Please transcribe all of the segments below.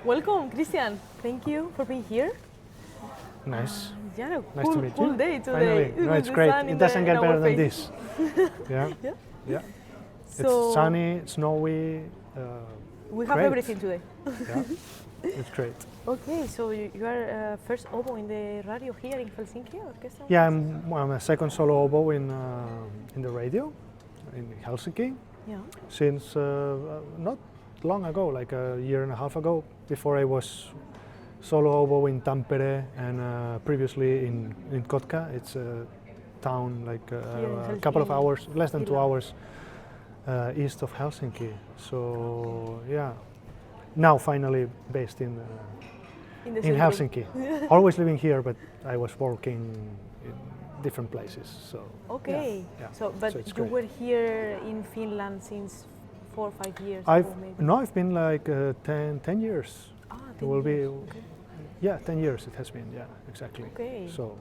Welcome, Cristian. Thank you for being here. Nice. Yeah, Nice to meet cool you. day Finally. today. No, with it's the great. sun It in doesn't the- in get our better than face. this. Yeah. Yeah. Yeah. So It's sunny, snowy. we have great. everything today. Yeah. It's great. Okay, so you are first oboe in the radio here in Helsinki orchestra? Yeah, I'm a second solo oboe in the radio in Helsinki Yeah. since not long ago, like a year and a half ago. Before I was solo oboe in Tampere and previously in Kotka. It's a town like Here in a couple of Helsinki, hours, less than 2 Finland. hours east of Helsinki. So yeah, now finally based in In the center. Helsinki. Always living here, but I was working in different places. So Okay. yeah. So, but So it's you great. were here in Finland since 4 or 5 years I've ago, maybe. no, I've been like 10 years. Ah, It 10 will be years. Okay. yeah, 10 years it has been. Yeah, exactly. Okay. So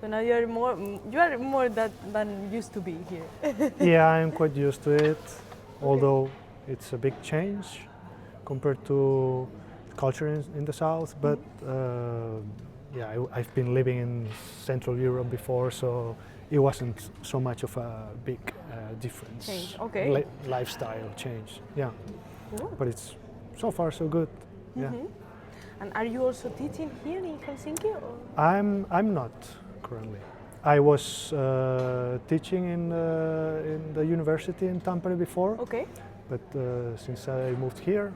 So now you are more than used to be here. yeah, I'm quite used to it, although it's a big change compared to culture in the south. But yeah, I've been living in Central Europe before, so it wasn't so much of a big difference. Change, okay. Lifestyle change. Yeah, Cool. but it's so far so good. Yeah, Mhm. And are you also teaching here in Helsinki? Or? I'm not currently. I was teaching in the university in Tampere before. Okay. But since I moved here,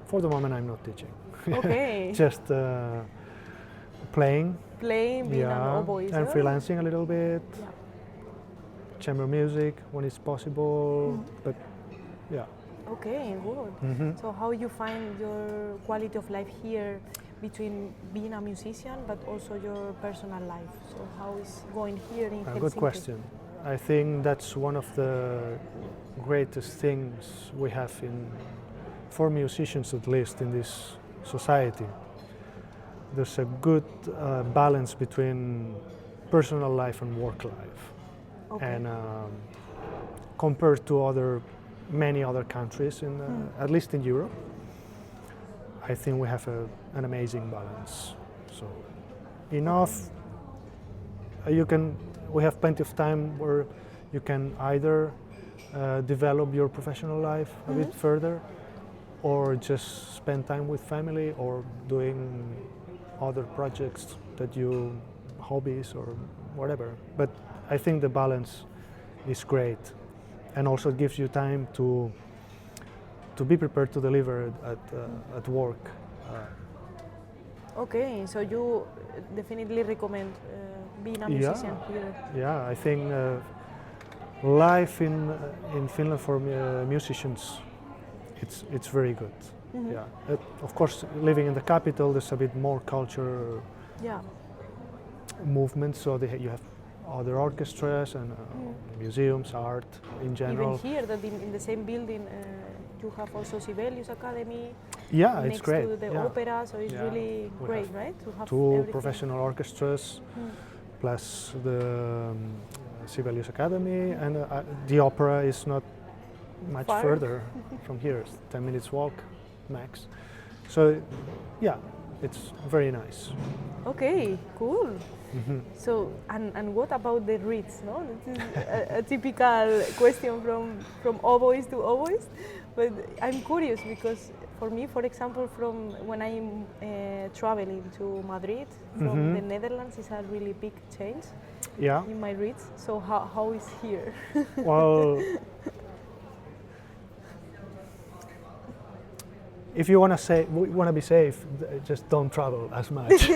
for the moment I'm not teaching. Okay. Just playing, Playing, being an oboist. and freelancing a little bit. Yeah. Chamber music when it's possible. But yeah. Okay, good. Mhm. So how you find your quality of life here between being a musician but also your personal life? So how is going here in Helsinki? Good question. I think that's one of the greatest things we have for musicians at least in this society. There's a good balance between personal life and work life. Okay. And compared to many other countries, at least in Europe, I think we have an amazing balance. So enough. We have plenty of time where you can either develop your professional life a bit further, or just spend time with family, or doing other projects hobbies or whatever. But I think the balance is great, and also it gives you time to be prepared to deliver at work. Okay, so you definitely recommend being a musician here. Yeah, I think life in Finland for musicians, it's very good. Yeah, of course, living in the capital, there's a bit more culture Yeah. movement. So you have other orchestras and museums, art in general. Even here, that in the same building, you have also Sibelius Academy. Yeah, next it's great. to the Yeah. opera, so it's Yeah. really We great, have right? To have two everything. professional orchestras, plus the Sibelius Academy, and the opera is not much Far. further from here. It's 10 minutes walk, max. So, yeah, it's very nice. Okay, cool. So, and what about the reeds? No, this is a typical question from oboist to oboist. But I'm curious because for me, for example, from when I'm traveling to Madrid from the Netherlands, is a really big change Yeah. in my reeds. So how is here? Well, if you want to be safe, just don't travel as much.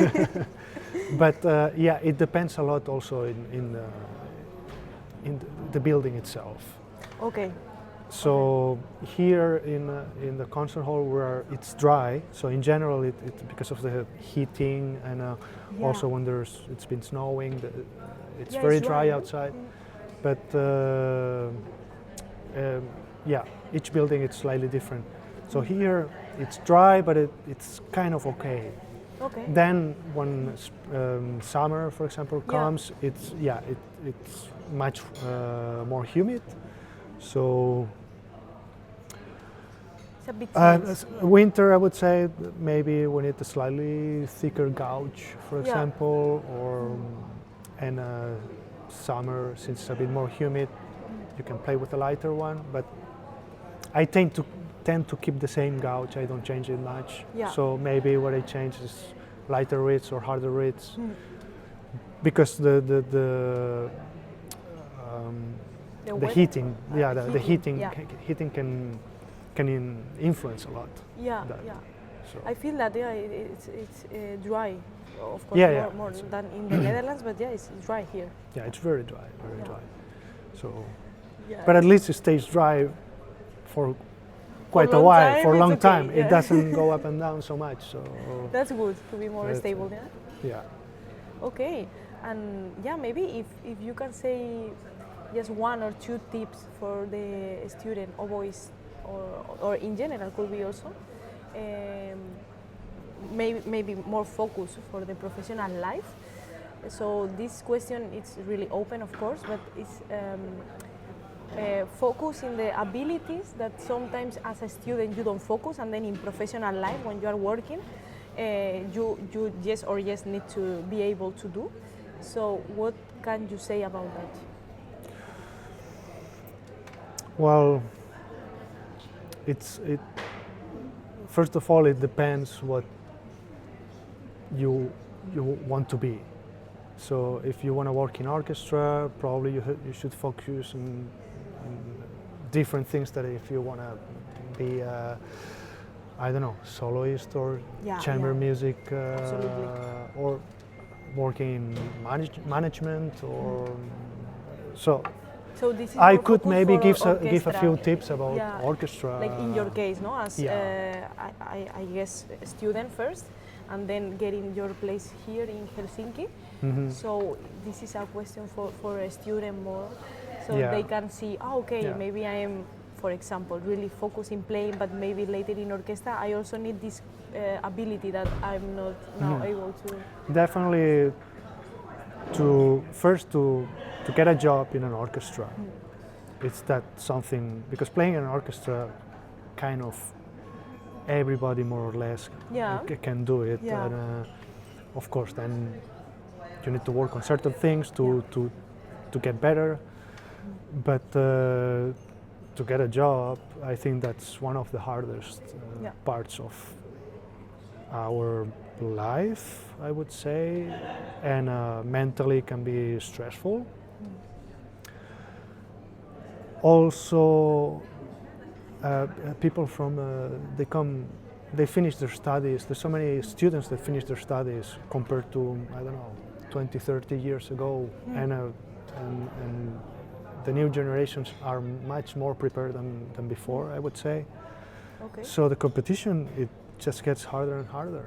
But yeah, it depends a lot also in the building itself. Okay. So here in the concert hall where it's dry, so in general because of the heating and also when it's been snowing, it's Yeah, very it's dry dry, outside. But yeah, each building it's slightly different. So here it's dry, but it's kind of okay. Okay. Then when summer, for example, comes, it's much more humid. So It's a big change. Winter, I would say maybe we need a slightly thicker gouge, for Yeah. example, or and summer, since it's a bit more humid, you can play with a lighter one. But I tend to keep the same gouge. I don't change it much. Yeah. So maybe what I change is lighter reeds or harder reeds, Mm. because the weather? heating, yeah, The the heating, yeah. heating can influence a lot. Yeah, that. yeah. So I feel that it's dry, of course, Yeah, yeah. more than in the Netherlands, but yeah, it's dry here. yeah, it's very dry, very Yeah. dry. So, Yeah. but at least it stays dry for quite a long while, time, for a it's long okay, time. yeah. It doesn't go up and down so much. So That's good to be more That's, stable, yeah? yeah. Okay, and yeah, maybe if you can say just one or two tips for the student oboist or in general could be also maybe more focus for the professional life. So this question is really open, of course, but it's focus in the abilities that sometimes as a student you don't focus, and then in professional life when you are working, you yes or yes need to be able to do. So what can you say about that? Well, first of all, it depends what you want to be. So if you want to work in orchestra, probably you should focus on different things than if you want to be I don't know, soloist or Yeah, chamber yeah. music, Absolutely. or working in management, or so. So this is I more could focus maybe for give a orchestra. few tips about Yeah, orchestra. like in your case, no, as Yeah. I guess a student first, and then getting your place here in Helsinki. Mhm. So this is a question for a student more, so Yeah. they can see, oh, okay, Yeah. maybe I am, for example, really focused in playing, but maybe later in orchestra I also need this ability that I'm not now able to. Definitely, to get a job in an orchestra. It's that something, because playing in an orchestra, kind of everybody more or less Yeah. can do it. Yeah. And, of course, then you need to work on certain things to get better. But to get a job, I think that's one of the hardest Yeah. parts of our life, I would say, and mentally can be stressful. Also, people from they finish their studies. There's so many students that finish their studies compared to, I don't know, 20, 30 years ago, and the new generations are much more prepared than before, I would say. Okay. So the competition, it just gets harder and harder.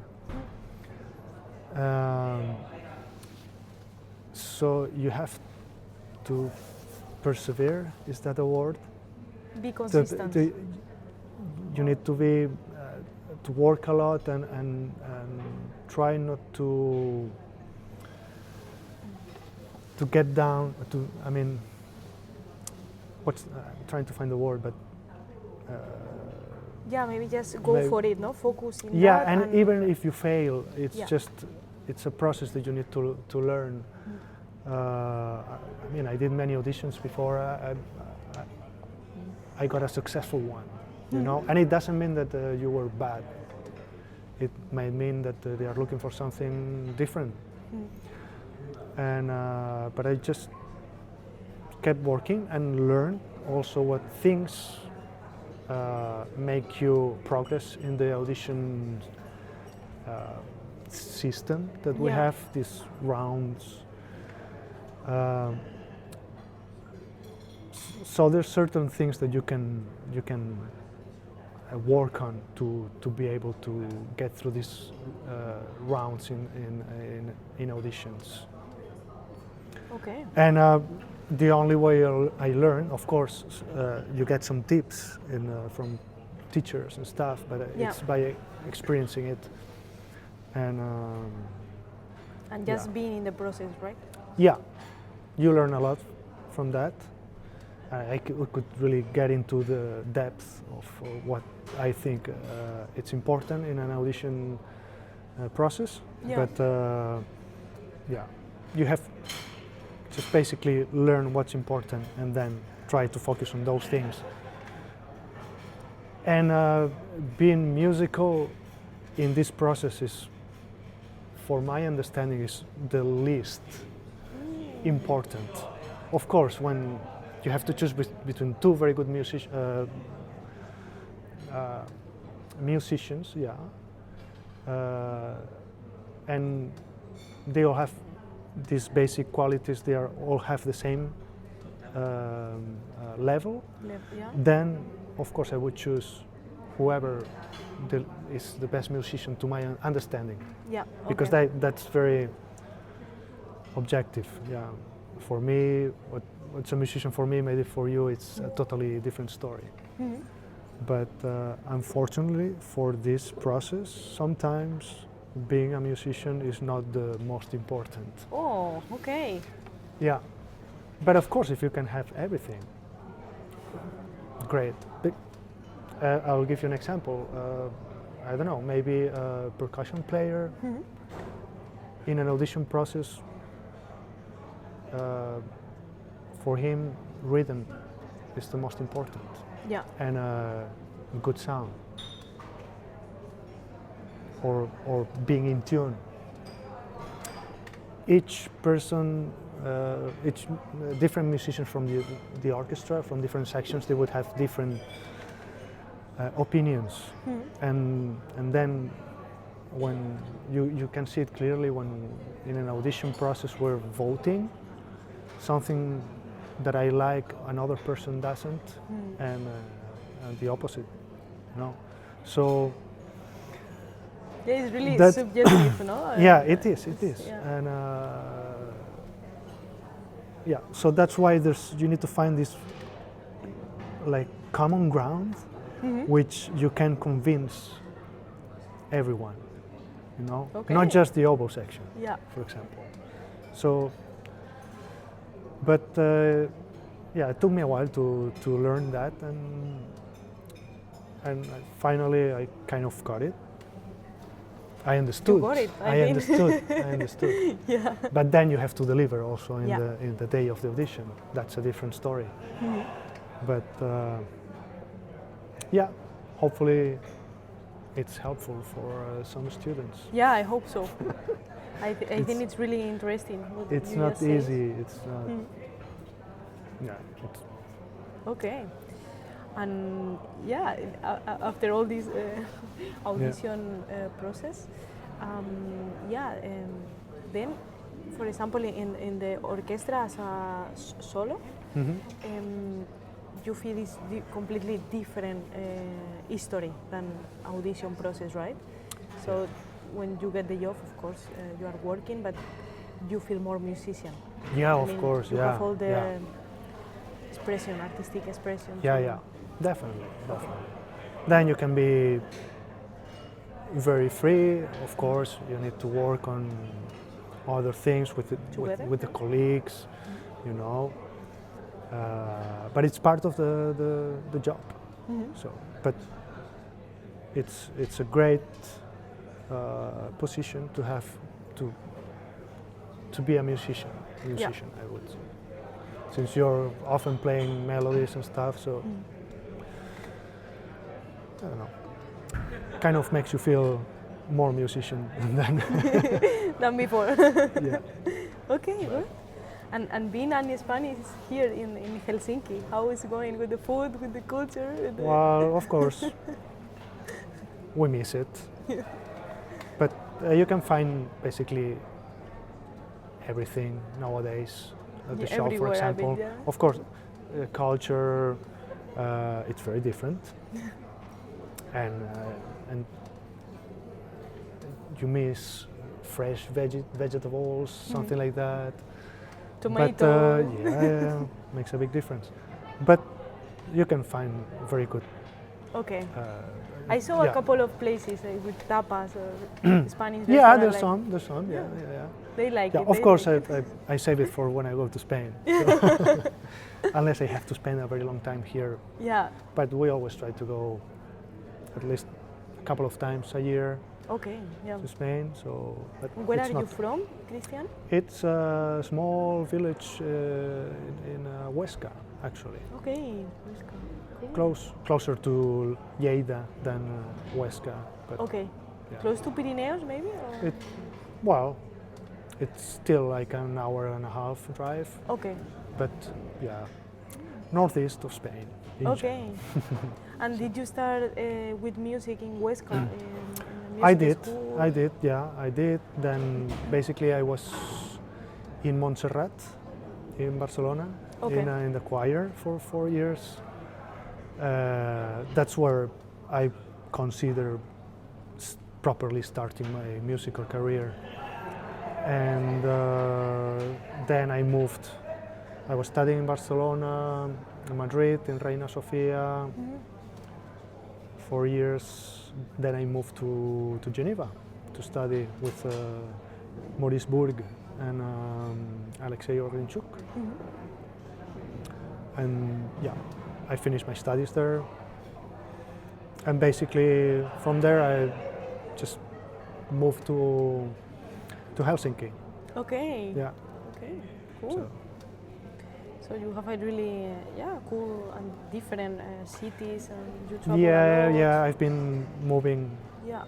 So you have to persevere, is that a word? Be consistent. You need to be to work a lot and try not to get down. I mean, I'm trying to find the word, but Yeah, maybe just go maybe- for it, no? Focus in yeah, that. and even if you fail, Yeah. it's a process that you need to learn. I mean, I did many auditions before. I got a successful one, you know, and it doesn't mean that you were bad. It might mean that they are looking for something different. And but I just kept working and learn also what things make you progress in the audition system that we Yeah. have, these rounds. So there's certain things that you can work on to be able to get through these rounds in auditions. Okay. And the only way I learn, of course, you get some tips from teachers and stuff, but Yeah. it's by experiencing it. And And just Yeah. being in the process, right? yeah, you learn a lot from that. we could really get into the depth of what I think it's important in an audition process. Yeah. But yeah, you have just basically learn what's important and then try to focus on those things. And being musical in this process is, for my understanding, is the least important. Of course, when you have to choose between two very good musicians, yeah, and they all have these basic qualities, they all have the same level, Yeah. then of course I would choose whoever is the best musician to my understanding. Yeah. Because okay. that's very objective. Yeah, for me, what's a musician for me, maybe for you, it's a totally different story. Mhm. But unfortunately, for this process, sometimes being a musician is not the most important. Oh, okay. Yeah, but of course, if you can have everything, great. I'll give you an example. I don't know, maybe a percussion player Mhm. in an audition process. For him, rhythm is the most important, Yeah. and good sound, or being in tune. Each person, each different musicians from the orchestra, from different sections, they would have different opinions, and then when you can see it clearly when in an audition process we're voting something that I like, another person doesn't, and the opposite, you know. So Yeah, it's really that- subjective, no? yeah, it is, Yeah. and yeah. So that's why you need to find this like common ground, which you can convince everyone, you know, Okay. not just the oboe section, Yeah. for example. So, but yeah, it took me a while to learn that, and finally I kind of got it. I understood. You got it, I I mean. understood. I understood. Yeah. But then you have to deliver also in Yeah. the day of the audition. That's a different story. But yeah, hopefully it's helpful for some students. Yeah, I hope so. I think it's really interesting. What It's you not just said. easy. It's not. Yeah. It's, Okay. And yeah, after all this audition process, then, for example, in the orchestra as a solo, you feel it's completely different history than audition process, right? So when you get the job, of course, you are working, but you feel more musician. yeah, I of mean, course. You Yeah. have all the Yeah. expression, artistic expression. Yeah, so- yeah, definitely. Then you can be very free. Of course, you need to work on other things with Together? with the colleagues, you know. But it's part of the job. So, but it's a great position to have to be a musician. I would say, since you're often playing melodies and stuff. So I don't know. Kind of makes you feel more musician than than before. yeah. Okay, good. And being an Spanish here in Helsinki, how is it going with the food, with the culture? With the Well, of course, we miss it. But you can find basically everything nowadays at the shop, for everywhere a bit, example. yeah. Of course, culture, it's very different. And you miss fresh vegetables, something like that. Tomato. But yeah, makes a big difference. But you can find very good. Okay. I saw a yeah. couple of places with tapas or Spanish Yeah, restaurant, there's like- some. Yeah. They like Yeah, it. of they course, like it. I save it for when I go to Spain. So unless I have to spend a very long time here. Yeah. But we always try to go at least a couple of times a year Okay. Yeah. to Spain. So, but Where it's are not, you from, Cristian? It's a small village in Huesca, actually. Okay. Huesca. Cool. Closer to Lleida than Huesca. But Okay. yeah. Close to Pirineos, maybe? Or? It, well, it's still like an hour and a half drive, Okay. but yeah, northeast of Spain. Okay. And did you start with music in Huesca? In a I music did, school? I did, yeah, I did. Then basically I was in Montserrat, in Barcelona, Okay. in the choir for 4 years. That's where I consider properly starting my musical career. And then I moved. I was studying in Barcelona, in Madrid, in Reina Sofia, 4 years. Then I moved to Geneva to study with Maurice Bourg and Alexei Orlinchuk. And yeah, I finished my studies there. And basically from there I just moved to Helsinki. Okay. Yeah. Okay. Cool. So, So you have a really cool and different cities, and you travel a yeah, lot. yeah. I've been moving Yeah.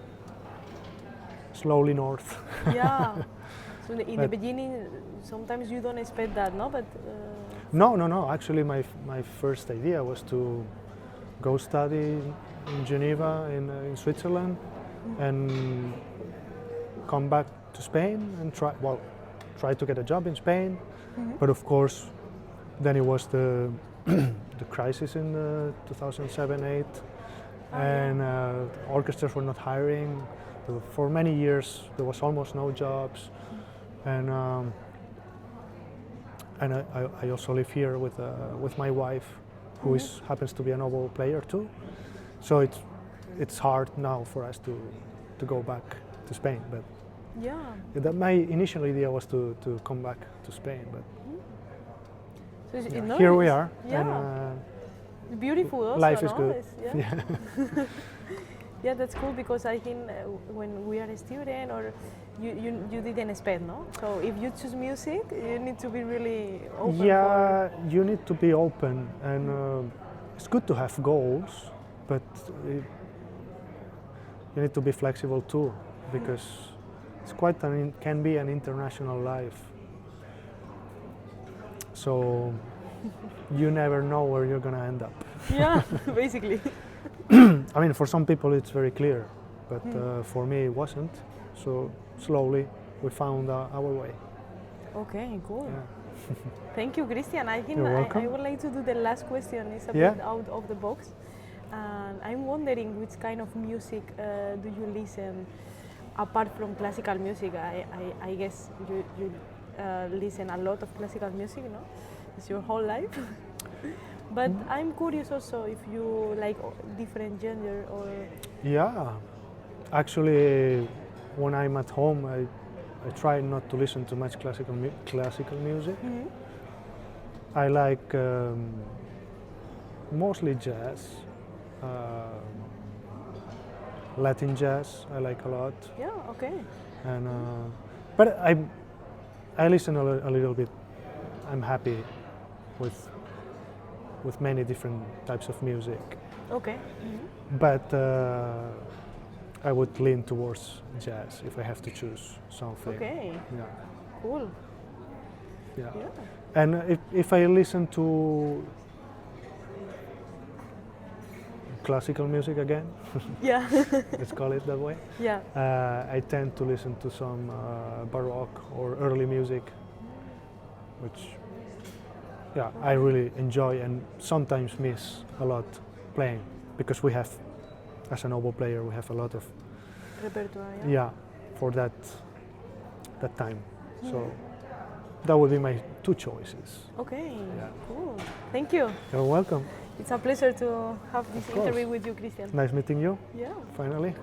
slowly north. Yeah. So in the But- beginning, sometimes you don't expect that, no? But No. Actually, my first idea was to go study in Geneva, in Switzerland, and come back to Spain and try to get a job in Spain. But of course, then it was the the crisis in 2007-8, and orchestras were not hiring. For many years, there was almost no jobs, and I also live here with my wife, who happens to be an oboe player too. So it's hard now for us to go back to Spain. But yeah. my initial idea was to come back to Spain. But So yeah, here we are. Yeah. And, beautiful also, life is no? good. Yeah. Yeah, that's cool because I think when we are a student or you didn't expect, no? So if you choose music, you need to be really open. yeah, you need to be open, and it's good to have goals, but you need to be flexible too, because it's can be an international life. So you never know where you're gonna end up. Yeah, basically. I mean, for some people it's very clear, but for me it wasn't. So slowly we found our way. Okay, cool. Yeah. Thank you, Cristian. I think You're welcome. I would like to do the last question. It's a Yeah. bit out of the box. And I'm wondering which kind of music do you listen apart from classical music? I guess you listen a lot of classical music, no? It's your whole life. But I'm curious also if you like different gender or... Yeah, actually, when I'm at home, I try not to listen to much classical music. I like mostly jazz, Latin jazz. I like a lot, Yeah, okay. and but I listen a little bit. I'm happy with many different types of music. Okay. But I would lean towards jazz if I have to choose something. Okay, Yeah. cool. Yeah. Yeah. And if I listen to classical music again, Yeah. let's call it that way, Yeah. I tend to listen to some Baroque or early music, which I really enjoy and sometimes miss a lot playing, because we have, as an oboe player, we have a lot of Repertoire. for that time. So that would be my two choices. Okay. Yeah. Cool. Thank you. You're welcome. It's a pleasure to have this Of course. interview with you, Cristian. Nice meeting you, Yeah. finally.